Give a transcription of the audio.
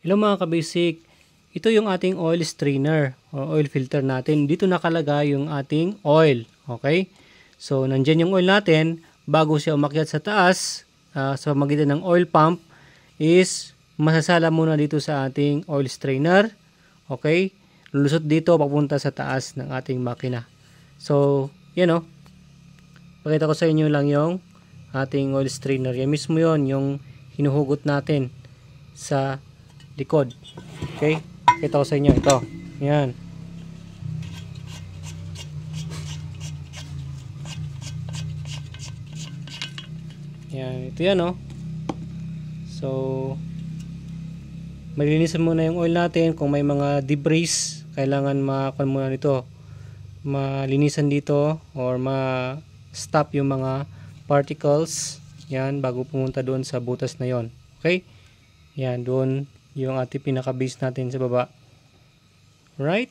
Hello mga kabasic, ito yung ating oil strainer o oil filter natin. Dito nakalagay yung ating oil. Okay? So, nandyan yung oil natin. Bago siya umakyat sa taas, sa magitan ng oil pump, is masasala muna dito sa ating oil strainer. Okay? Lulusot dito papunta sa taas ng ating makina. So, yan o. Pakita ko sa inyo lang yung ating oil strainer. Yan mismo yun, yung hinuhugot natin sa likod. Okay? Kita ko sa inyo ito. Yan. Yan. Ito yan oh. So, malinisan muna yung oil natin. Kung may mga debris, kailangan makakuha muna nito. Malinisan dito or ma-stop yung mga particles. Yan. Bago pumunta doon sa butas na yon. Okay? Yan. Doon yung ating pinaka-base natin sa baba. Right?